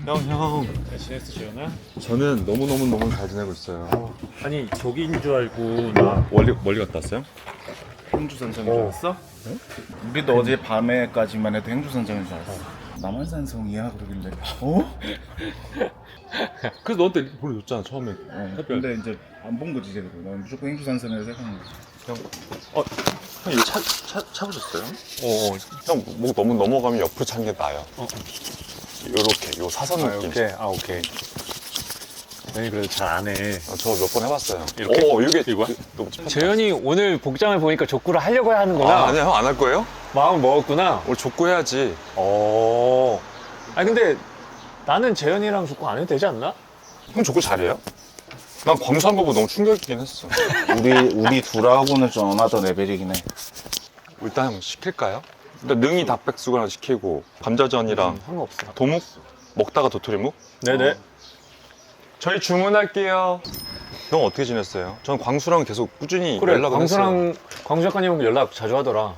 형. 잘 지냈어, 지현아? 저는 너무 잘 지내고 있어요. 아니, 저기인 줄 알고 나 멀리 갔다 왔어요? 행주산성인 줄 알았어? 응? 우리도 어제 밤에까지만 해도 행주산성인 줄 알았어. 남한산성이야 그러길래 그래서 너한테 보내줬잖아 처음에. 근데 이제 안 본 거지 제대로. 난 무조건 행주산성이라 생각한 거지. 형 이거 찾으셨어요? 형 목 너무 넘어가면 옆으로 차는 게 나아요. 요렇게 요 사선 느낌. 오케이. 재현이 그래도 잘 안 해. 저 몇 번 해봤어요. 이렇게? 이게 이거야? 너무 재현이 오늘 복장을 보니까 족구를 하려고 하는구나. 아니야 형 안 할 거예요? 마음을 먹었구나. 오늘 족구 해야지. 아니, 근데 나는 재현이랑 족구 안 해도 되지 않나? 형 족구 잘해요? 난 광수 한 거 보고 너무 충격이긴 했어. 우리 둘하고는 좀 어나더 레벨이긴 해. 일단 형 시킬까요? 일단 능이 닭백숙을 하나 시키고 감자전이랑 상관없어. 도묵? 먹다가 도토리묵? 네네. 저희 주문할게요. 형 어떻게 지냈어요? 전 광수랑 계속 꾸준히 그래, 연락을 했어요. 광수 작가님하고 연락 자주 하더라.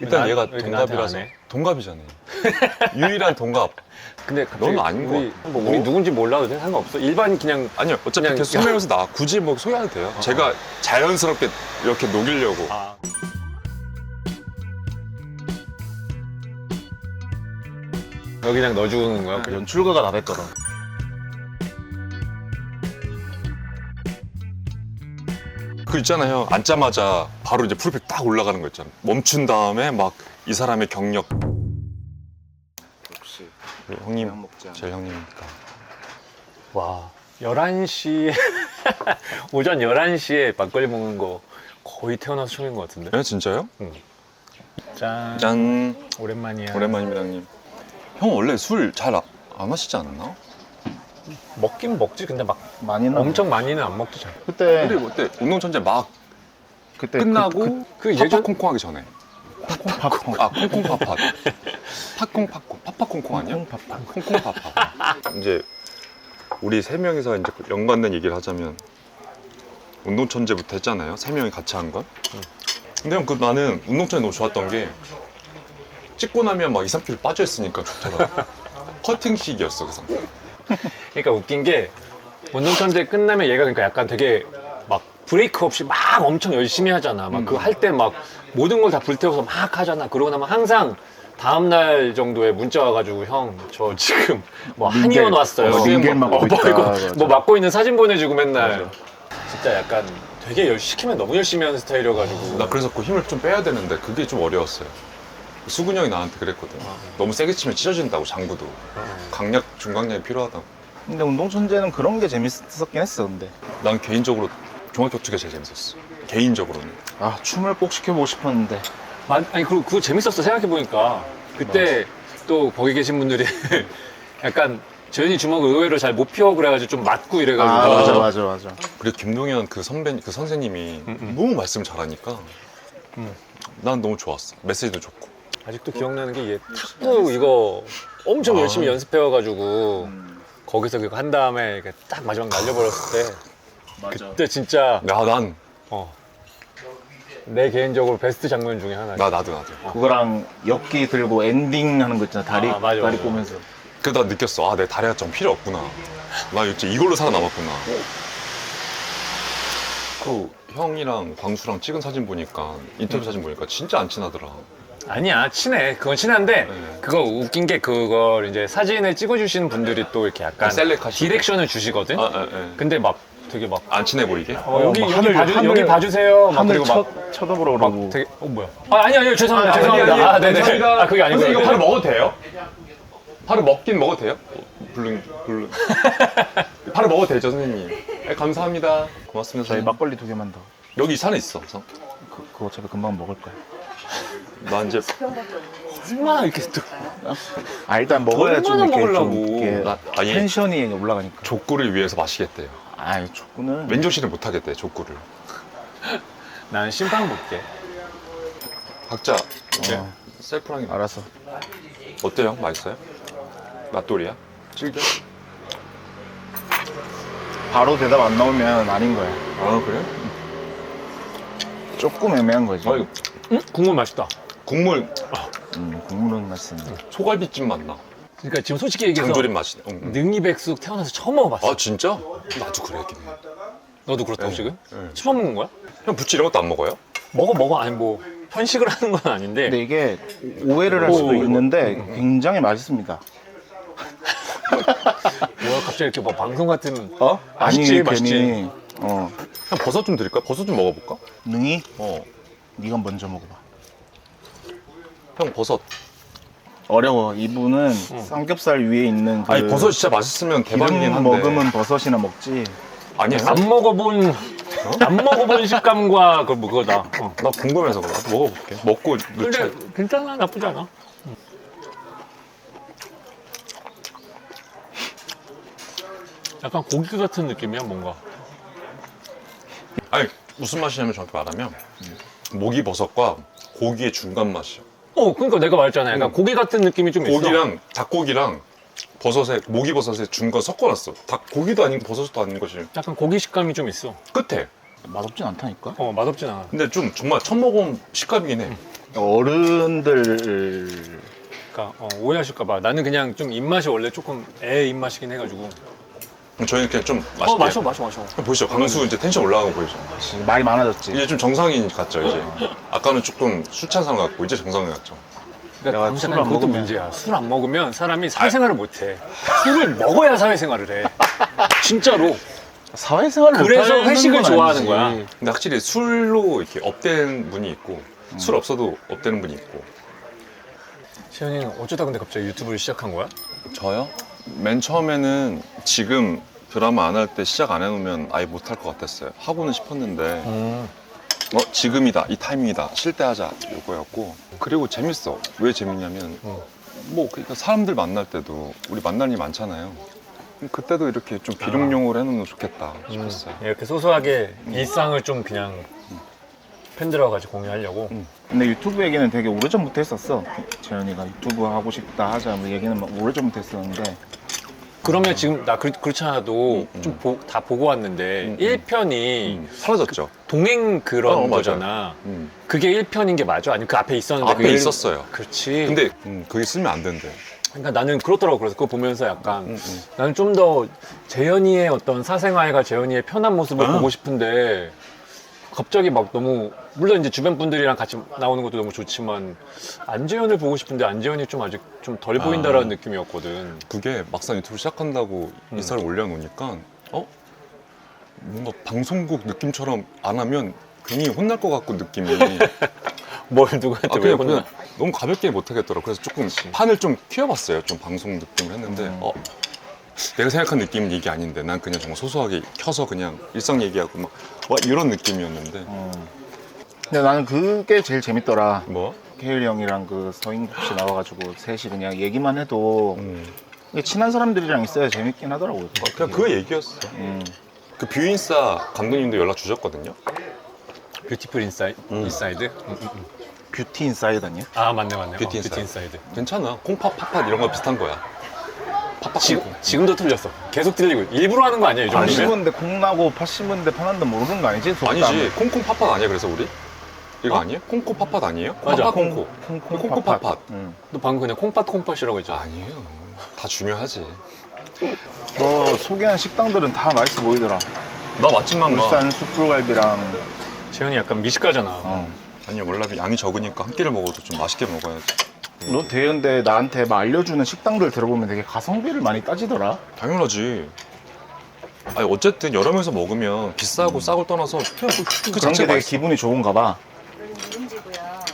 일단 얘가 왜 나한테 동갑이라서. 안 해? 동갑이잖아요. 유일한 동갑. 근데 넌 아닌 거 같아. 우리 누군지 몰라도 돼? 상관없어. 일반 그냥 아니요, 어차피 그냥- 계속 소매면서 나 굳이 뭐 소개해도 돼요. 제가 자연스럽게 이렇게 녹이려고. 여기 그냥 넣어주는 거야? 연출가가 다 됐더라. 그 있잖아요. 앉자마자 바로 이제 프로필 딱 올라가는 거 있잖아요. 멈춘 다음에 막 이 사람의 경력. 역시 형님, 그냥 먹지 않아. 제일 형님이니까. 와, 11시 오전 11시에 막걸리 먹는 거 거의 태어나서 처음인 것 같은데. 네, 진짜요? 짠. 짠. 오랜만이야. 오랜만입니다, 형님. 형 원래 술 잘 안 마시지 않나? 먹긴 먹지. 근데 막 많이는 엄청 많이는 안 먹지 잘. 그때 근데 뭐 그때 운동천재 막 그때 끝나고 그 예전 팝팝콩콩 하기 전에. 콩팥콩 아, 콩콩팥팥. 팥콩팥콩. 팥팥콩콩 아니야? 콩팥팥. 콩콩팥팥. 이제 우리 세 명이서 이제 연관된 얘기를 하자면 운동천재부터 했잖아요. 세 명이 같이 한 건. 근데 형, 나는 운동천재 너무 좋았던 게 찍고 나면 막 2, 3kg 빠져 있으니까 좋더라. 커팅식이었어, 그 상태. 그러니까 웃긴 게 운동천재 끝나면 얘가 그러니까 약간 되게 막 브레이크 없이 막 엄청 열심히 하잖아. 막 그 할 때 막 모든 걸 다 불태워서 막 하잖아. 그러고 나면 항상 다음날 정도에 문자 와가지고 형 저 지금 뭐 한의원 왔어요. 링겔 맞고 있다. 이거 맞아. 뭐 맞고 있는 사진 보내주고 맨날. 진짜 약간 되게 시키면 너무 열심히 하는 스타일이어가지고. 나 그래서 그 힘을 좀 빼야 되는데 그게 좀 어려웠어요. 수근이 형이 나한테 그랬거든. 너무 세게 치면 찢어진다고, 장구도. 강약, 중강약이 필요하다고. 근데 운동천재는 그런 게 재밌었긴 했어. 근데 난 개인적으로 종합 격투기가 제일 재밌었어. 개인적으로는. 춤을 꼭 시켜보고 싶었는데 아니 그리고 그거 재밌었어 생각해보니까. 그때 또 거기 계신 분들이 약간 재현이 주먹을 의외로 잘 못 피워 그래가지고 좀 맞고 이래가지고. 맞아. 그리고 김동현 그 선생님이 너무 말씀 잘하니까 난 너무 좋았어. 메시지도 좋고. 아직도 기억나는 게 얘 탁구 이거 엄청 열심히 연습해와가지고 거기서 그거 한 다음에 이렇게 딱 마지막 날려버렸을 때 맞아. 그때 진짜 난 내 개인적으로 베스트 장면 중에 하나야. 나도. 그거랑 엽기 들고 엔딩 하는 거 있잖아. 다리 맞아. 꼬면서. 그래서 나 느꼈어. 내 다리가 좀 필요 없구나. 나 이걸로 살아남았구나. 그 형이랑 광수랑 찍은 사진 보니까, 인터뷰 사진 보니까 진짜 안 친하더라. 아니야 친해. 그건 친한데 네. 그거 웃긴 게 그걸 이제 사진을 찍어주시는 분들이 또 이렇게 약간 셀렉하시고. 디렉션을 주시거든. 근데 막 되게 막 안 친해 보이게? 여기 막 여기 봐주세요. 막 하늘 그리고 막 쳐다보라 막 그러고. 되게 뭐야? 아니 죄송합니다. 죄송합니다. 네네. 감사합니다. 그게 아니고 선생님, 이거 바로 먹어도 돼요? 바로 먹긴 먹어도 돼요? 불른. 바로 먹어도 되죠, 선생님? 네, 감사합니다. 고맙습니다, 저희 선생님. 막걸리 2개만 더. 여기 산에 있어. 그거 어차피 금방 먹을 거야. 나 이제 얼마나 이렇게 또 일단 먹어야 좀 얼마나 이렇게 좀 먹으려고. 이렇게 아니, 텐션이 올라가니까. 족구를 위해서 마시겠대요. 족구는 맨정신을 못 하겠대, 족구를. 나는 심판 볼게. 각자 셀프랑 알았어. 어때요? 맛있어요? 맛돌이야? 질겨? 바로 대답 안 나오면 아닌 거야. 아 그래? 조금 애매한 거지. 아 이거 국물 맛있다. 국물 국물은 맛있습니다. 소갈비찜 맛나. 그러니까 지금 솔직히 얘기해서 장조림 맛이네. 능이백숙 태어나서 처음 먹어봤어. 아 진짜? 나도 그랬긴 해. 너도 그렇다고 지금? 네. 처음 먹는 거야? 형 부치 이런 것도 안 먹어요? 먹어. 아니 뭐 편식을 하는 건 아닌데. 근데 이게 오해를 할 수도 오, 있는데 굉장히 맛있습니다. 뭐야 갑자기 이렇게 뭐 방송 같은. 어? 맛있지, 아니, 맛있지. 괜히 형 버섯 좀 드릴까? 버섯 좀 먹어볼까? 능이? 어. 네가 먼저 먹어봐. 형 버섯. 어려워. 이분은 삼겹살 위에 있는 그 아니 버섯 진짜 맛있으면 대박이긴 기름 한데. 먹으면 버섯이나 먹지. 아니야. 안 먹어본 식감과 그거다. 나 궁금해서 그래. 나도 먹어볼게. 먹고 넣자. 근데 괜찮아, 나쁘지 않아. 약간 고기 같은 느낌이야 뭔가. 아니 무슨 맛이냐면 정확히 말하면 모기 버섯과 고기의 중간 맛이야. 그러니까 내가 말했잖아. 약간 고기 같은 느낌이 좀 있어. 고기랑 닭고기랑 버섯에 모기 버섯에 중간 섞어놨어. 닭 고기도 아니고 버섯도 아닌 것이 약간 고기 식감이 좀 있어. 끝에. 맛없진 않다니까. 맛없진 않아. 근데 좀 정말 처음 먹어본 식감이긴 해. 어른들 그러니까 오해하실까봐. 나는 그냥 좀 입맛이 원래 조금 애 입맛이긴 해가지고. 저희는 그냥 좀 맛있게. 마셔. 보이시죠? 광수 이제 텐션 올라가고 보이죠? 말이 많아졌지. 이제 좀 정상인 같죠 이제. 아까는 조금 술 찬 사람 같고 이제 정상인 같죠. 그러니까 내가 술을 술안 안 그것도 먹으면- 문제야. 술 안 먹으면 사람이 사회생활을 못해. 술을 먹어야 사회생활을 해. 진짜로. 사회생활을 그래서 못하는 회식을 건 좋아하는 아니지. 거야. 근데 확실히 술로 이렇게 업된 분이 있고 술 없어도 업되는 분이 있고. 시현이는 어쩌다 근데 갑자기 유튜브를 시작한 거야? 저요? 맨 처음에는 지금 드라마 안 할 때 시작 안 해놓으면 아예 못 할 것 같았어요. 하고는 싶었는데 지금이다, 이 타이밍이다, 쉴 때 하자 이거였고. 그리고 재밌어. 왜 재밌냐면 뭐 그러니까 사람들 만날 때도 우리 만날 일 많잖아요. 그때도 이렇게 좀 비룡용으로 해놓으면 좋겠다 싶었어요. 이렇게 소소하게 일상을 좀 그냥 팬들하고 같이 공유하려고. 근데 유튜브 얘기는 되게 오래전부터 했었어. 재현이가 유튜브 하고 싶다 하자 뭐 얘기는 막 오래전부터 했었는데 그러면 지금 나 그렇지 않아도 좀 다 보고 왔는데 1편이 사라졌죠? 동행 그런 맞아요. 거잖아. 음. 그게 1편인 게 맞아? 아니면 그 앞에 있었는데 앞에 그게 있었어요. 그렇지. 근데 그게 쓰면 안 된대. 그러니까 나는 그렇더라고. 그래서 그거 보면서 약간 나는 좀 더 재현이의 어떤 사생활과 재현이의 편한 모습을 보고 싶은데 갑자기 막 너무 물론 이제 주변 분들이랑 같이 나오는 것도 너무 좋지만 안재현을 보고 싶은데 안재현이 좀 아직 좀 덜 보인다라는 느낌이었거든. 그게 막상 유튜브 시작한다고 인스타를 올려놓으니까 뭔가 방송국 느낌처럼 안 하면 괜히 혼날 것 같고 느낌이 뭘 누구한테 왜 혼나? 그냥 너무 가볍게 못하겠더라고. 그래서 조금 판을 좀 키워봤어요. 좀 방송 느낌을 했는데 내가 생각한 느낌은 이게 아닌데 난 그냥 정말 소소하게 켜서 그냥 일상 얘기하고 막 이런 느낌이었는데 근데 나는 그게 제일 재밌더라. 뭐? 케일 형이랑 그 서인국 씨 나와가지고 셋이 그냥 얘기만 해도 이게 친한 사람들이랑 있어야 재밌긴 하더라고요. 그냥 그 얘기였어. 그 뷰인싸 감독님도 연락 주셨거든요. 뷰티풀 인사이드? 뷰티 인사이드 아니야? 아 맞네. 뷰티 뷰티 인사이드. 인사이드. 괜찮아. 콩팥, 팥팥 이런 거 비슷한 거야. 팥팥 지금도 틀렸어. 계속 틀리고 일부러 하는 거 아니야 이 팥 정도면? 씹은데 콩 나고 팥 씹은데 파는데 모르는 거 아니지? 아니지. 콩콩 팥팥 아니야 그래서 우리? 이거 아니에요? 콩콩 팥팥 아니에요? 맞아. 팥팥 콩콩. 콩콩 팥팥. 너 방금 그냥 콩팥이라고 했잖아. 아니에요. 다 중요하지. 너 소개한 식당들은 다 맛있어 보이더라. 나 맛집만 봐. 울산 숯불갈비랑 재현이 약간 미식가잖아. 아니 원래 양이 적으니까 한 끼를 먹어도 좀 맛있게 먹어야지. 너 대현대 나한테 막 알려주는 식당들 들어보면 되게 가성비를 많이 따지더라. 당연하지. 아니 어쨌든 여러 명이서 먹으면 비싸고 싸고 떠나서 그냥 그 그런 게 자체가 되게 맛있어. 기분이 좋은가 봐. 누룽지고요.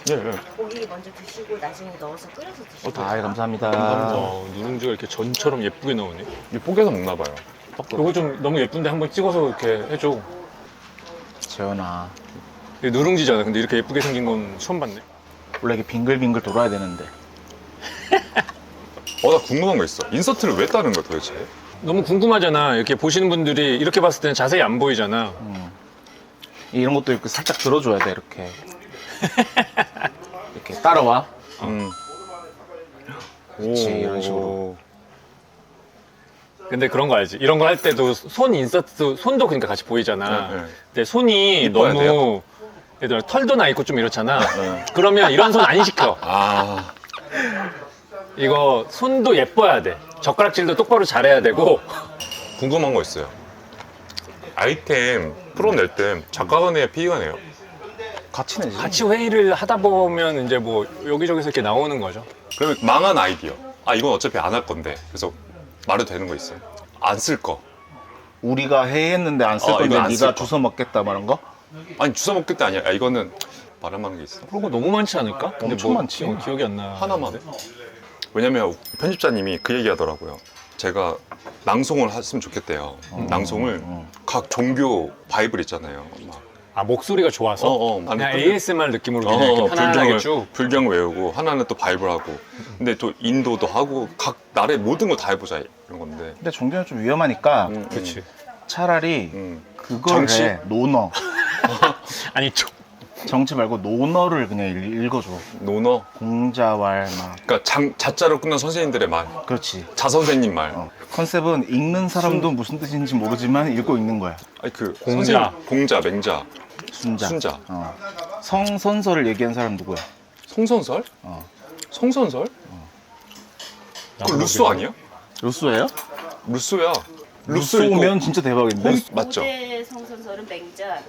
예, 예. 고기 먼저 드시고 나중에 넣어서 끓여서 드시고. 아이 감사합니다. 누룽지가 이렇게 전처럼 예쁘게 나오네. 이 뽀개서 먹나 봐요. 이거 좀 너무 예쁜데 한번 찍어서 이렇게 해줘. 재현아, 이게 누룽지잖아. 근데 이렇게 예쁘게 생긴 건 처음 봤네. 원래 이게 빙글빙글 돌아야 되는데. 나 궁금한 거 있어. 인서트를 왜 따는 거야 도대체? 너무 궁금하잖아. 이렇게 보시는 분들이 이렇게 봤을 때는 자세히 안 보이잖아. 이런 것도 이렇게 살짝 들어줘야 돼 이렇게. 이렇게 따라와. 음. 그치, 이런 식으로. 근데 그런 거 알지? 이런 거 할 때도 손 인서트, 손도 그러니까 같이 보이잖아. 네, 네. 근데 손이 이뻐야 너무 돼요? 예를 들어 털도 나 있고 좀 이렇잖아. 그러면 이런 손 안 시켜. 아, 이거 손도 예뻐야 돼. 젓가락질도 똑바로 잘해야 되고. 궁금한 거 있어요. 아이템 프로 낼 때 작가가 내야 PD가 내요? 같이 내지. 같이 회의를 하다 보면 이제 뭐 여기저기서 이렇게 나오는 거죠. 그러면 망한 아이디어. 아, 이건 어차피 안 할 건데. 그래서 말해도 되는 거 있어요. 안 쓸 거. 우리가 회의했는데 안 쓸 이거 건데 안 쓸 네가 거. 주워 먹겠다 말한 거? 아니, 주워 먹을 때 아니야. 야, 이거는 말할 게 있어. 그런 거 너무 많지 않을까? 근데 엄청 뭐 많지. 기억이 안 나. 하나만. 왜냐면 편집자님이 그 얘기 하더라고요. 제가 낭송을 했으면 좋겠대요. 낭송을 각 종교 바이블 있잖아요. 막 아, 목소리가 좋아서? 그냥 나는 ASMR 느낌으로 그냥 이렇게 편안하게 쭉. 불경 외우고 하나는 또 바이블 하고 근데 또 인도도 하고 각 나라의 모든 걸 다 해보자 이런 건데 근데 종교는 좀 위험하니까 그치. 차라리 음. 그걸 정치? 해. 논어. 아니, 정치 말고 논어를 그냥 읽어줘. 논어 공자왈 막. 그러니까 자자로 끝난 선생님들의 말 그렇지. 자선생님 말 컨셉은 읽는 사람도 무슨 뜻인지 모르지만 읽고 있는 거야. 아니 그 공자. 선생님, 공자 맹자 순자. 순자 성선설을 얘기한 사람 누구야? 성선설 성선설 그 루소 아니야? 루소예요? 루소야 루소면 진짜 대박인데? 맞죠? 고대 성선설은 맹자,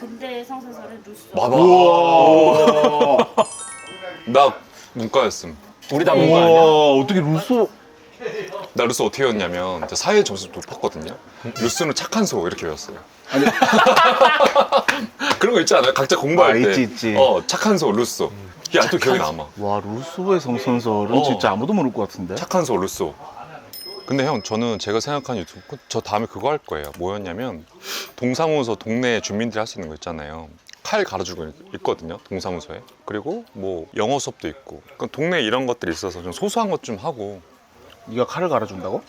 근대 성선설은 루소. 봐봐 우와. 나 문과였음 우리 다 뭔가 아니야? 우와, 어떻게 루소? 나 루소 어떻게 외웠냐면 사회 점수 높았거든요. 루소는 착한 소 이렇게 외웠어요. 그런 거 있지 않아요? 각자 공부할 때. 있지. 착한 소 루소. 이게 아직도 기억에 남아. 와, 루소의 성선설은 진짜 아무도 모를 것 같은데? 착한 소 루소. 근데 형 저는 제가 생각한 유튜브 저 다음에 그거 할 거예요. 뭐였냐면 동사무소 동네 주민들이 할 수 있는 거 있잖아요. 칼 갈아주고 있거든요. 동사무소에. 그리고 뭐 영어 수업도 있고. 그러니까 동네에 이런 것들이 있어서 좀 소소한 것 좀 하고. 네가 칼을 갈아준다고?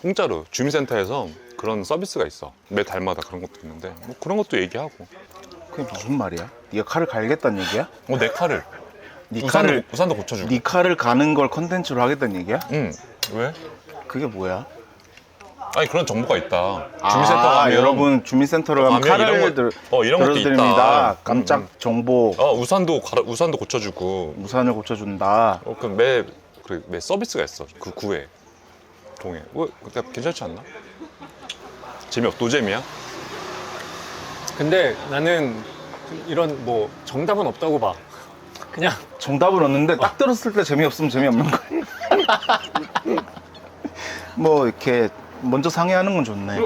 공짜로 주민센터에서 그런 서비스가 있어. 매 달마다 그런 것도 있는데 뭐 그런 것도 얘기하고. 그게 무슨 말이야? 네가 칼을 갈겠다는 얘기야? 내 칼을 네 우산도 고쳐주고. 네 칼을 가는 걸 컨텐츠로 하겠다는 얘기야? 응. 왜? 그게 뭐야? 아니 그런 정보가 있다. 주민센터 가면 여러분 주민센터로 가면 가면 칼을 이런 것도 들어드립니다. 있다. 깜짝 정보. 우산도 고쳐주고. 우산을 고쳐준다. 매 서비스가 있어. 그 구에 동에. 그때 괜찮지 않나? 노잼이야? 근데 나는 이런 뭐 정답은 없다고 봐. 그냥 정답은 없는데 딱 들었을 때 재미없으면 재미없는 거야. 뭐 이렇게 먼저 상의하는 건 좋네.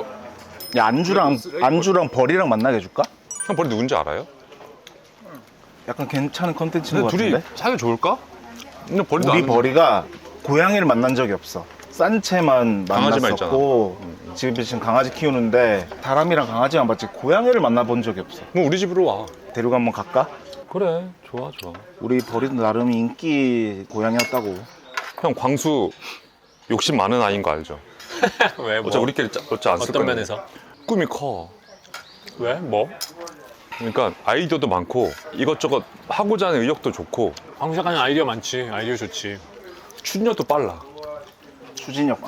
야, 안주랑 벌이랑 만나게 해줄까? 형 벌이 누군지 알아요? 약간 괜찮은 컨텐츠인 것 둘이 같은데? 사이 좋을까? 근데 벌이도 우리 아는- 벌이가 고양이를 만난 적이 없어. 산채만 강아지만 만났었고 지금 강아지 키우는데 다람이랑 강아지만 봤지 고양이를 만나본 적이 없어. 뭐 우리 집으로 와. 데리고 한번 갈까? 그래, 좋아. 우리 벌이도 나름 인기 고양이였다고. 형 광수 욕심 많은 아이인 거 알죠? 왜 뭐? 어차피 우리끼리 어차피 안 쓸 어떤 건데. 면에서? 꿈이 커. 왜? 뭐? 그러니까 아이디어도 많고 이것저것 하고자 하는 의욕도 좋고 황수작가는 아이디어 많지. 아이디어 좋지. 추진력도 빨라. 추진력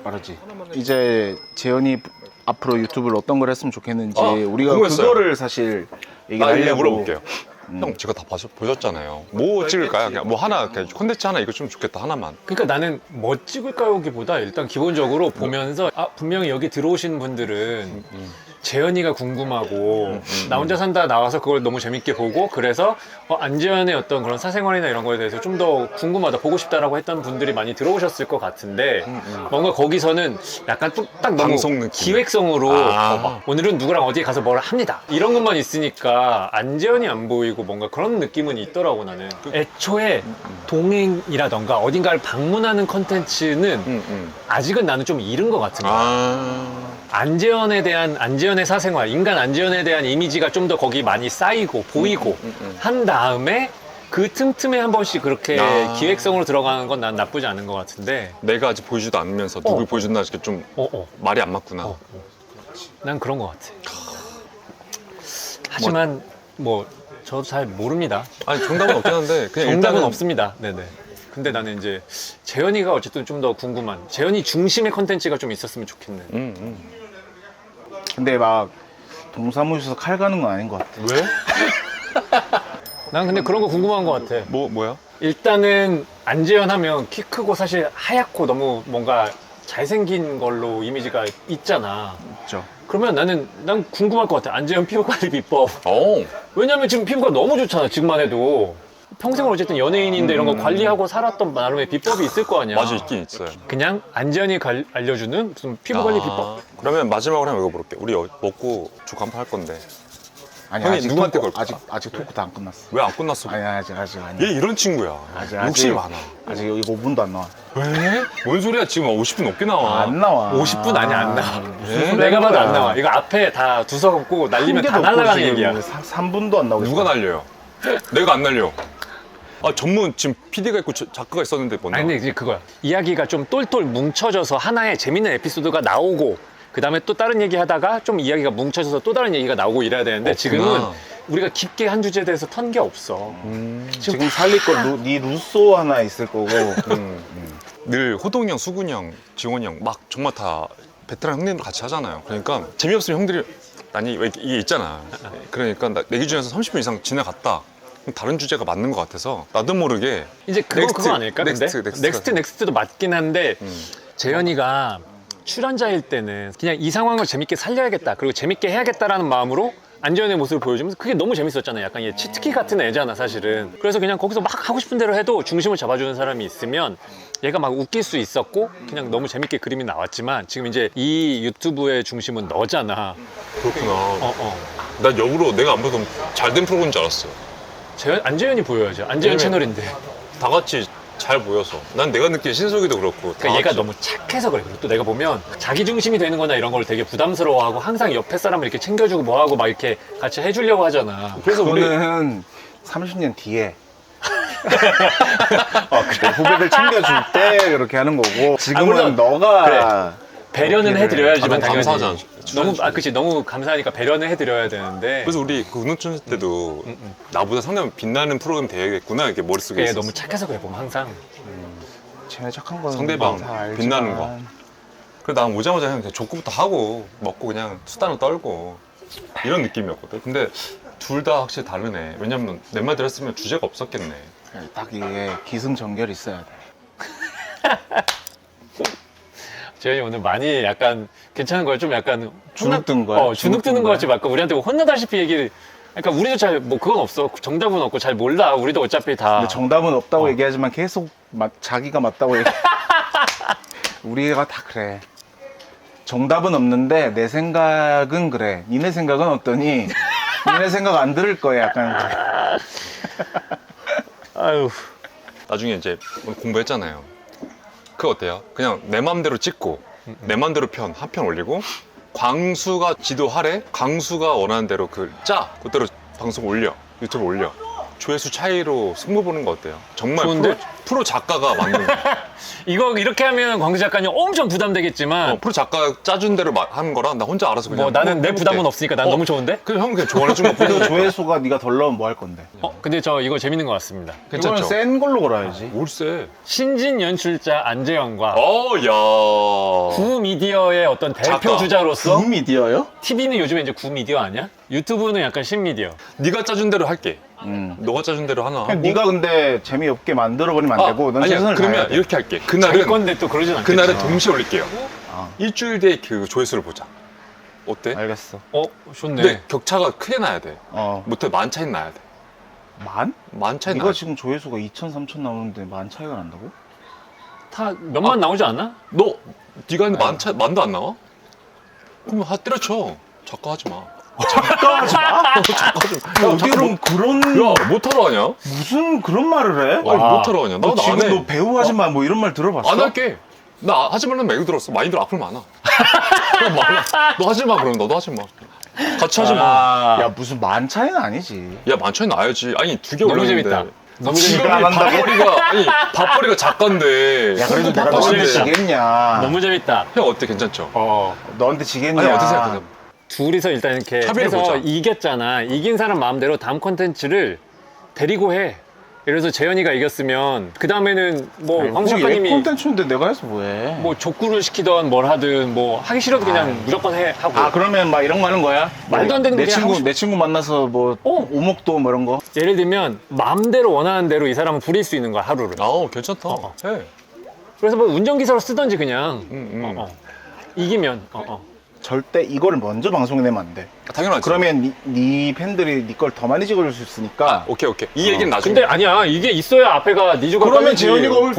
빠르지. 이제 재현이 앞으로 유튜브를 어떤 걸 했으면 좋겠는지 우리가 궁금했어요. 그거를 사실 얘기를 나 이제 하려고. 물어볼게요. 형 제가 다 보셨잖아요. 뭐 찍을까요? 그냥 뭐 하나 콘텐츠 하나 이거 좀 좋겠다 하나만. 그러니까 나는 뭐 찍을까요기보다 일단 기본적으로 보면서 분명히 여기 들어오신 분들은 재현이가 궁금하고 나 혼자 산다 나와서 그걸 너무 재밌게 보고 그래서 안재현의 어떤 그런 사생활이나 이런 거에 대해서 좀 더 궁금하다 보고 싶다라고 했던 분들이 많이 들어오셨을 것 같은데 뭔가 거기서는 약간 딱 너무 방송 느낌. 기획성으로 막 오늘은 누구랑 어디에 가서 뭘 합니다 이런 것만 있으니까 안재현이 안 보이고 뭔가 그런 느낌은 있더라고 나는. 애초에 동행이라던가 어딘가를 방문하는 컨텐츠는 아직은 나는 좀 이른 것 같은 거야. 안재현의 사생활, 인간 안재현에 대한 이미지가 좀 더 거기 많이 쌓이고 보이고 한 다음에 그 틈틈에 한 번씩 그렇게 기획성으로 들어가는 건 난 나쁘지 않은 것 같은데 내가 아직 보여주지도 않으면서 누구 보여준다 이렇게 좀 말이 안 맞구나. 난 그런 것 같아. 하지만 뭐 저도 잘 모릅니다. 아니 정답은 없긴 한데 그냥 정답은 일단은 없습니다. 네네. 근데 나는 이제 재현이가 어쨌든 좀 더 궁금한 재현이 중심의 컨텐츠가 좀 있었으면 좋겠네. 근데 막 동사무소에서 칼 가는 건 아닌 것 같아. 왜? 난 근데 그런 거 궁금한 것 같아. 뭐야? 일단은 안재현 하면 키 크고 사실 하얗고 너무 뭔가 잘생긴 걸로 이미지가 있잖아. 있죠. 그러면 난 궁금할 것 같아. 안재현 피부 관리 비법. 어. 왜냐면 지금 피부가 너무 좋잖아. 지금만 해도. 평생을 어쨌든 연예인인데 이런 거 관리하고 살았던 나름의 비법이 있을 거 아니야. 맞아, 있긴 있어요. 그냥 안재현이 알려주는 무슨 피부 관리 비법. 그러면 마지막으로 한번 읽어볼게. 우리 먹고 죽 한판 할 건데. 아니 형이 아직 누구한테 토크, 걸까? 아직 토크 다 안 끝났어. 왜 안 끝났어? 아니 아직 아니. 얘 이런 친구야. 욕심이 많아. 아직 여기 5분도 안 나와. 왜? 뭔 소리야? 지금 50분 넘게 나와. 안 나와. 50분 아니야, 안 나와. 무슨 내가 봐도 거야. 안 나와. 이거 앞에 다 두서없고 날리면 한 다 개도 없고 날아가는 지금 얘기야. 3분도 안 나오고. 누가 날려요? 내가 안 날려. 아, 전문 지금 PD가 있고 작가가 있었는데 뭔데? 아니, 근데 이제 그거야. 이야기가 좀 똘똘 뭉쳐져서 하나의 재밌는 에피소드가 나오고, 그 다음에 또 다른 얘기 하다가 좀 이야기가 뭉쳐져서 또 다른 얘기가 나오고 이래야 되는데, 없구나. 지금은 우리가 깊게 한 주제에 대해서 턴 게 없어. 지금 살릴 거네 루소 하나 있을 거고. 늘 호동이 형, 수근이 형, 지원이 형 막 정말 다 베테랑 형님들 같이 하잖아요. 그러니까 재미없으면 형들이 아니 왜 이게 있잖아. 그러니까 내 기준에서 30분 이상 지나갔다. 그럼 다른 주제가 맞는 것 같아서 나도 모르게 이제 그거 아닐까? 넥스트도 맞긴 한데, 재현이가 출연자일 때는 그냥 이 상황을 재밌게 살려야겠다. 그리고 재밌게 해야겠다라는 마음으로 안재현의 모습을 보여주면서 그게 너무 재밌었잖아요. 약간 얘 치트키 같은 애잖아, 사실은. 그래서 그냥 거기서 막 하고 싶은 대로 해도 중심을 잡아주는 사람이 있으면 얘가 막 웃길 수 있었고 그냥 너무 재밌게 그림이 나왔지만 지금 이제 이 유튜브의 중심은 너잖아. 그렇구나. 난 역으로 내가 안 봐도 잘된 프로그램인 줄 알았어. 안재현이 보여야죠. 안재현 왜냐면- 채널인데. 다 같이 잘 보여서. 난 내가 느낀 신석이도 그렇고. 다 그러니까 얘가 같이. 너무 착해서 그래. 그리고 또 내가 보면 자기 중심이 되는 거나 이런 걸 되게 부담스러워하고 항상 옆에 사람을 이렇게 챙겨주고 뭐하고 막 이렇게 같이 해주려고 하잖아. 그래서 우리 그거는 30년 뒤에 후배들 챙겨줄 때 그렇게 하는 거고 지금은 물론 너가 배려는 해드려야지만 너무 당연히. 감사하잖아. 그치. 너무 감사하니까 배려는 해드려야 되는데. 그래서 우리 그 운동천 때도 나보다 상당히 빛나는 프로그램 되겠구나 이렇게 머릿속에 얘 있었어. 너무 착해서 그래 보면 항상. 쟤네 착한 건 상대방 다 알지만. 빛나는 거. 그래 난 오자마자 그냥 족구부터 하고 먹고 그냥 수다는 떨고 이런 느낌이었거든. 근데 둘 다 확실히 다르네. 왜냐면 내 말 들었으면 주제가 없었겠네. 딱 이게 기승전결이 있어야 돼. 재현이 오늘 많이 약간 괜찮은 거야? 좀 약간 주눅 든 거야? 주눅 드는 거 같이 막 우리한테 뭐 혼나다시피 얘기를. 그러니까 우리도 잘 뭐 그건 없어. 정답은 없고 잘 몰라. 우리도 어차피 다. 근데 정답은 없다고 얘기하지만 계속 자기가 맞다고 얘기. 우리가 다 그래. 정답은 없는데 내 생각은 그래. 니네 생각은 어떠니? 니네 생각 안 들을 거야. 약간. 아유. 나중에 이제 공부했잖아요. 그거 어때요? 그냥 내 맘대로 찍고 내 맘대로 한 편 올리고 광수가 지도하래? 광수가 원하는 대로 그대로 방송 올려. 유튜브 올려. 조회수 차이로 승부 보는 거 어때요? 정말 좋은데? 프로 작가가 만든 거. 이거 이렇게 하면 광수 작가님 엄청 부담되겠지만 프로 작가 짜준 대로 하는 거랑 나 혼자 알아서 그냥 뭐 나는 내 해볼게. 부담은 없으니까 난 너무 좋은데? 그냥 형 그냥 좋아해준 거 그래도 보여줘. 조회수가 네가 덜 나오면 뭐 할 건데? 근데 저 이거 재밌는 것 같습니다. 이거는 괜찮죠? 센 걸로 걸어야지. 올세. 신진 연출자 안재현과 야. 구미디어의 어떤 대표 작가. 주자로서 미디어요? TV는 요즘에 이제 구미디어 아니야? 유튜브는 약간 신미디어. 네가 짜준 대로 할게. 너가 짜준 대로 하나 하고. 네가 근데 재미없게 만들어버리면 안 되고 넌 아니야. 최선을 그러면 다해야 돼. 이렇게 할게. 될 그날은 건데 또 그러진 않겠지. 그날은 동시에 올릴게요. 아. 일주일 뒤에 그 조회수를 보자. 어때? 알겠어. 좋네. 근데 격차가 크게 나야 돼. 어. 못해 만 차이 나야 돼. 만? 만 차이 네가 나야 돼. 지금 조회수가 2천, 3천 나오는데 만 차이가 난다고? 다 몇만 나오지 않아? 너 네가 했는데 만도 안 나와? 그럼 때려쳐. 작가 하지 마. 작가하지 마. 어디로 그런 야, 못하러 하냐? 무슨 그런 말을 해? 아니, 못하러 하냐? 너 나도 안 지금 해. 너 배우 하지 마 뭐 이런 말 들어봤어? 안 할게. 나 하지 말라는 말 들었어. 많이 들어. 악플 많아. 그럼 많아. 너 하지 마. 그럼 너도 하지 마. 같이 하지 마. 야 무슨 만 차이는 아니지. 야, 만 차이 나야지. 아니, 2개 너무 올렸는데. 재밌다. 너무 지금 재밌다. 안 한다고? 밥벌이가 작가인데. 야 그래도 내가 너무 너한테 재밌다. 지겠냐? 너무 재밌다. 형 어때? 괜찮죠? 너한테 지겠냐? 아니, 어떻게 생각해? 둘이서 일단 이렇게 합의를 해서 보자. 이겼잖아. 이긴 사람 마음대로 다음 컨텐츠를 데리고 해. 예를 들어서 재현이가 이겼으면 그 다음에는 뭐 아니, 광수 그거 얘 작가님이 콘텐츠인데 내가 해서 뭐해? 뭐 족구를 시키던 뭘 하든 뭐 하기 싫어도 그냥 무조건 하고. 아 그러면 막 이런 거 하는 거야? 말도 안 되는 내 거 그냥 하고 친구 내 친구 만나서 뭐 오목도 뭐 이런 거. 예를 들면 마음대로 원하는 대로 이 사람은 부릴 수 있는 거야 하루를. 괜찮다. 해. 그래서 뭐 운전기사로 쓰던지 그냥 이기면 절대 이거를 먼저 방송에 내면 안 돼. 당연하지. 그러면 네 팬들이 네 걸 더 많이 찍어줄 수 있으니까. 오케이. 이 얘기는 나중에. 근데 아니야 이게 있어야 앞에가 니주가 그러면 재현이 걸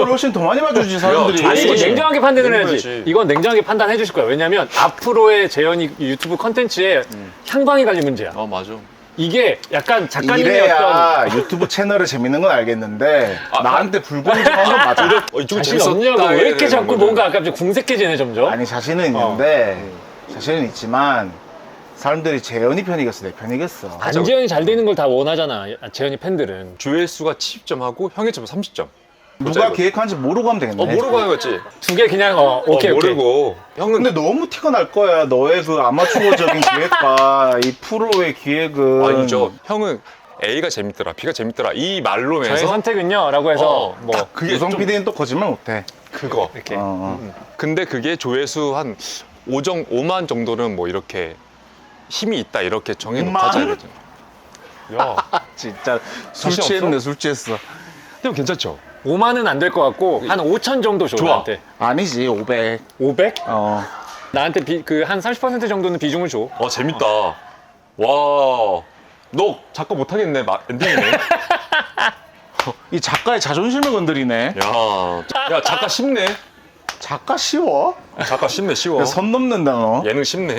훨씬 더 많이 봐주지 사람들이. 야, 아니 그치. 냉정하게 판단을 해야지. 그렇지. 이건 냉정하게 판단해 주실 거야. 왜냐면 앞으로의 재현이 유튜브 컨텐츠에 향방이 갈린 문제야. 맞아. 이게 약간 작가님의 이래야 유튜브 채널에 재밌는 건 알겠는데 나한테 불공정한 건 맞아. 어떤 자신 없냐고 왜 이렇게 자꾸 뭔가 아까 좀 궁색해지네 점점. 아니 자신은 있는데 자신은 있지만 사람들이 재현이 편이겠어 내 편이겠어. 안재현이 잘 되는 걸 다 원하잖아. 재현이 팬들은. 조회수가 70점하고 형의 점 30점. 누가 기획한지 모르고 하면 되겠네. 모르고 하겠지. 두 개 그냥 오케이. 모르고. 형은 근데 너무 티가 날 거야. 너의 그 아마추어적인 기획과 이 프로의 기획은. 아니죠. 형은 A가 재밌더라, B가 재밌더라 이 말로 저의 해서 선택은요 라고 해서 뭐 딱 그게 유성 좀 PD는 또 거짓말 못해. 그거. 이렇게 근데 그게 조회수 한 5만 정도는 뭐 이렇게 힘이 있다 이렇게 정해놓고 5만? 하자 이러죠. 야, 진짜 술 자신 취했네 없어? 술 취했어. 형 괜찮죠? 5만은 안 될 것 같고 한 5천 정도 줘. 좋아. 나한테. 아니지 500. 500? 나한테 그 한 30% 정도는 비중을 줘. 재밌다. 와, 너 작가 못하겠네. 엔딩이네. 이 작가의 자존심을 건드리네. 야, 작가 쉽네. 작가 쉬워? 작가 쉽네, 쉬워. 선 넘는다 너. 예능 쉽네.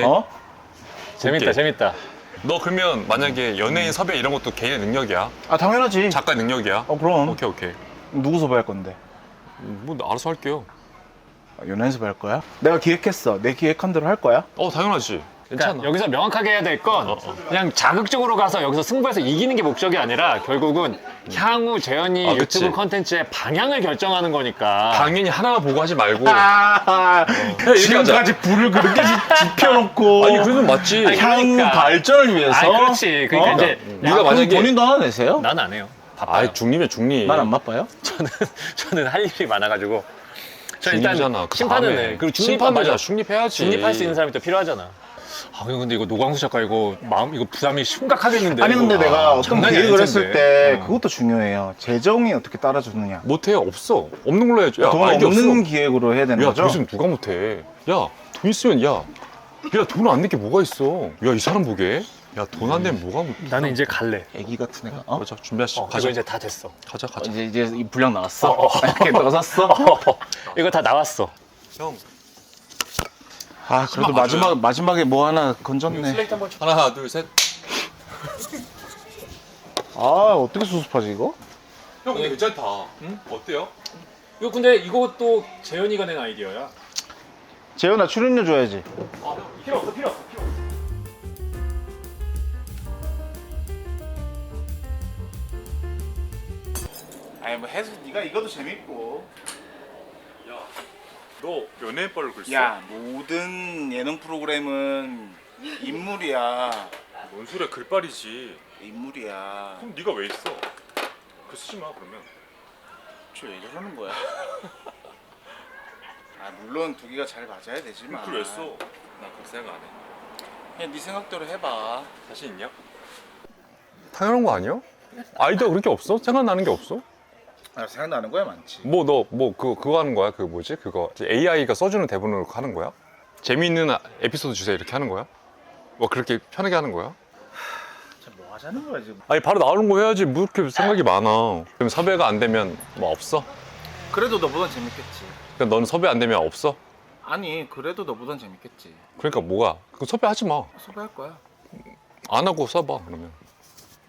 재밌다, 오케이. 재밌다. 너 그러면 만약에 연예인 섭외 이런 것도 개인의 능력이야? 아 당연하지. 작가 능력이야? 그럼. 오케이. 누구 섭외할 건데? 뭐 알아서 할게요. 연예인 섭외할 거야? 내가 기획했어. 내 기획한 대로 할 거야? 당연하지. 괜찮아. 그러니까 여기서 명확하게 해야 될 건 그냥 자극적으로 가서 여기서 승부해서 이기는 게 목적이 아니라 결국은 향후 재현이 아, 유튜브 그치. 컨텐츠의 방향을 결정하는 거니까. 당연히 하나만 보고 하지 말고. 지금까지 불을 그렇게 지펴놓고. 아니, 그래도 맞지. 아니, 향 그러니까. 발전을 위해서. 아니, 그렇지. 그러니까 이제 네가 만약에 본인도 하나 내세요? 난 안 해요. 중립이야, 중립. 난 안 바빠요? 저는 할 일이 많아가지고. 저 일단 중립이잖아. 그 심판은 다음에. 해. 그리고 심판이잖아. 중립해야지. 중립할 수 있는 사람이 또 필요하잖아. 근데 이거 노광수 작가 이거 이거 부담이 심각하겠는데. 아니 근데 이거. 내가 어떤 장난이 기획을 아닐 했을 텐데. 때 그것도 중요해요. 재정이 어떻게 따라주느냐. 못해. 없어. 없는 걸로 해야지. 야, 돈 아이디어 없는 없어. 기획으로 해야 되는 야, 거죠? 돈 있으면 누가 못해. 야, 돈 있으면 야, 돈 안 낼 게 뭐가 있어. 야, 이 사람 보게. 야, 돈 안 내면 뭐가 나는 이제 갈래. 애기 같은 애가. 가자, 준비하시죠. 이거 가자. 이제 다 됐어. 가자. 이제 이 분량 나왔어. 이렇게 넣었어. 이거 다 나왔어. 형. 아 그래도 마지막에 뭐 하나 건졌네. 하나, 둘, 셋. 아 어떻게 수습하지 이거? 형, 근데 괜찮다. 응? 어때요? 이거 근데 이것도 재현이가 낸 아이디어야. 재현아 출연료 줘야지. 필요 없어. 아니 뭐 해서 네가 이것도 재밌고. 너 연예인 빨을 글쎄. 야 모든 예능 프로그램은 인물이야. 뭔 소리야, 글빨이지. 인물이야. 그럼 네가 왜 있어? 그 쓰지 마, 그러면. 쟤왜 저러는 거야? 아 물론 두 개가 잘 맞아야 되지만. 그걸 왜 써? 나 그렇게 생각 안 해. 그냥 네 생각대로 해봐. 자신 있냐? 당연한 거 아니야? 아이디어 그렇게 없어? 생각나는 게 없어? 아 생각나는 거야 많지. 그거 하는 거야? 그 뭐지? 그거 AI가 써주는 대본으로 하는 거야? 재미있는 에피소드 주세요 이렇게 하는 거야? 뭐 그렇게 편하게 하는 거야? 뭐 하자는 거야 지금? 아니 바로 나오는 거 해야지 뭐 이렇게 생각이 많아. 그럼 섭외가 안 되면 뭐 없어? 그래도 너보단 재밌겠지. 그러니까 너는 섭외 안 되면 없어? 아니 그래도 너보단 재밌겠지. 그러니까 뭐가? 그럼 섭외하지 마. 섭외할 거야. 안 하고 써봐 그러면.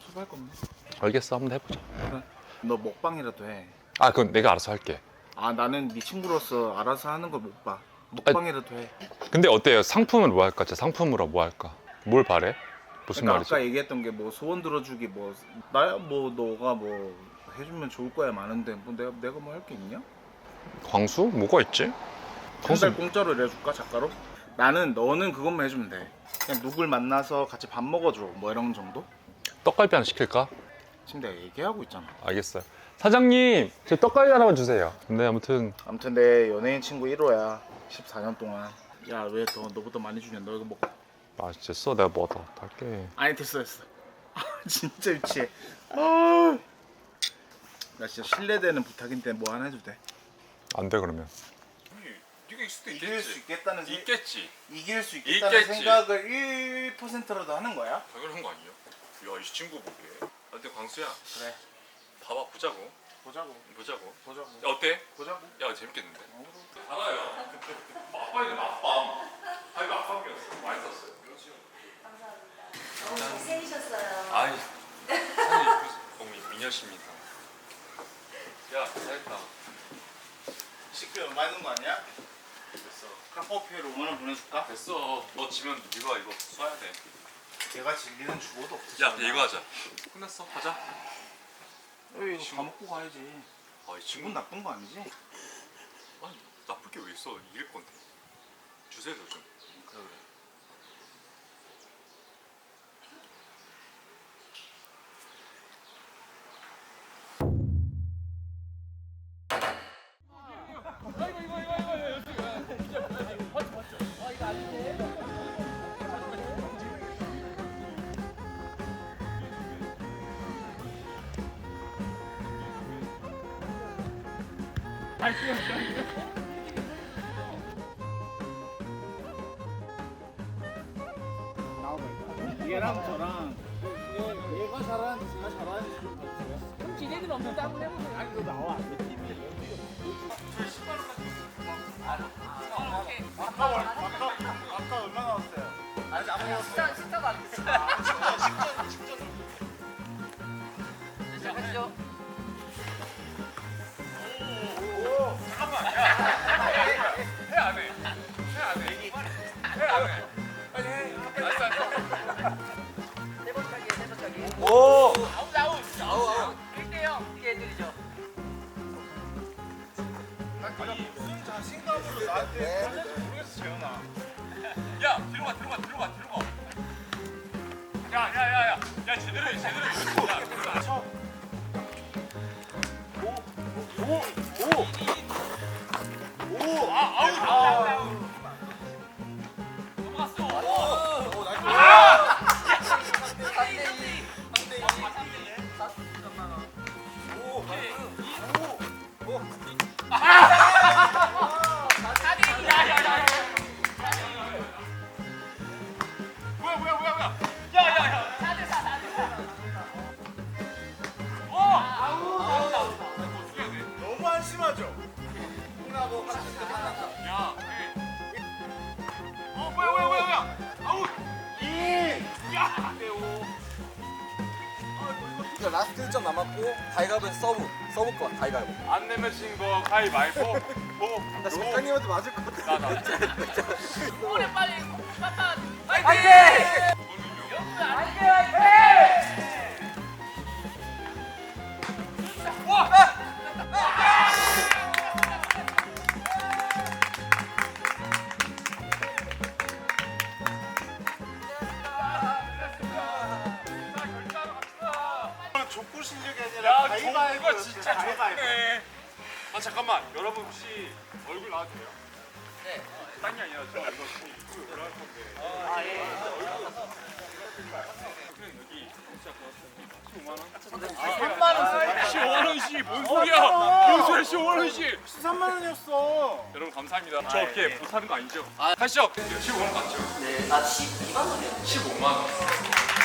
섭외할 건데. 알겠어, 한번 해보자. 그래. 너 먹방이라도 해. 아 그건 내가 알아서 할게. 아 나는 네 친구로서 알아서 하는 걸 못 봐. 먹방이라도 해. 근데 어때요? 상품을 뭐 할까? 진짜 상품으로 뭐 할까? 뭘 바래? 무슨 그러니까 말이지? 아까 얘기했던 게 뭐 소원 들어주기 뭐 나야 뭐 너가 뭐 해주면 좋을 거야 많은데 뭐 내가 뭐 할 게 있냐? 광수? 뭐가 있지? 한 달 공짜로 일해줄까 작가로? 너는 그것만 해주면 돼. 그냥 누굴 만나서 같이 밥 먹어줘 뭐 이런 정도? 떡갈비 하나 시킬까? 지금 내가 얘기하고 있잖아. 알겠어요. 사장님, 저 떡갈비 하나만 주세요. 근데 아무튼 아무튼 내 연예인 친구 1호야. 14년 동안. 야, 왜 더 너보다 많이 주냐? 너 이거 먹어. 맛있겠어. 내가 뭐 더 할게. 아니 됐어. 아, 진짜 유치해. 아, 나 진짜 신뢰되는 부탁인데 뭐 하나 해도 돼? 안 돼 그러면. 네가 있을 수도 이길 수 있겠다는 있겠지. 이길 수 있겠다는 있겠지. 생각을 1%라도 하는 거야? 당연한 거 아니에요? 야, 이 친구 보게. 근데 광수야, 그래. 봐봐, 보자고. 보자고. 야, 어때? 보자고. 야, 재밌겠는데? 알아요. 아빠이는 맛밤. 아이 맛밤이었어. 맛있었어요. 너무 잘생기셨어요. 아이, 사장님 너무 미녀십니다. 야, 잘했다. 시끄러 많은 거 아니야? 됐어. 카카오페이로 5만 원 보내줄까? 됐어. 너 지면 네가 이거 써야 돼. 걔가 질리는 주고도 없어. 야, 이거 하자. 끝났어. 가자. 이거 다 먹고 가야지. 아, 이 기분 친구 나쁜 거 아니지? 아니, 나쁠 게 왜 있어? 이길 건데. 주세요, 좀. 그래. 얘랑 저랑 얘가 잘하는지 제가 잘하는지 좀 봐주세요. 그럼 지네들 없는 땀을 해보세요. 아니 그거 나와. 내 팀이. 아까 얼마 나왔어요? 아직 안 먹었어요. 식사도 안 됐어. 시작하시죠. 세 번짜기, 세 번짜기. 오! 아웃. 1대0 이렇게 해드리죠. 아니 무슨 자신감으로 나한테 하는지 모르겠어 재현아. 야, 뒤로 가. 야, 제대로 해. 야, 쳐. 너무 한심하죠? 이제 라스트 1점 남았고 가위바위보에서 서브 거 가위바위보. 안 내면 진 거 가위바위보. 나 사장님한테 맞을 것 같아. 오래 빨리 빠빠. 화이팅! 여러분 화이팅! 족구 실력이 아니라 가위바위보. 이거 진짜 좋네. 아, 잠깐만. 여러분 혹시 얼굴 나와도 돼요? 네. 딴 게 아니라 저 이거 유튜브 들어갈 건데. 아 예. 여기 진짜 15만 원? 3만 원. 15만 원씩 뭔 소리야? 뭔 소리야 15만 원씩? 13만 원이었어. 여러분 감사합니다. 저 이렇게 못하는 거 아니죠? 가시죠. 15만 원 맞죠? 네. 아 12만 원이요. 15만 원.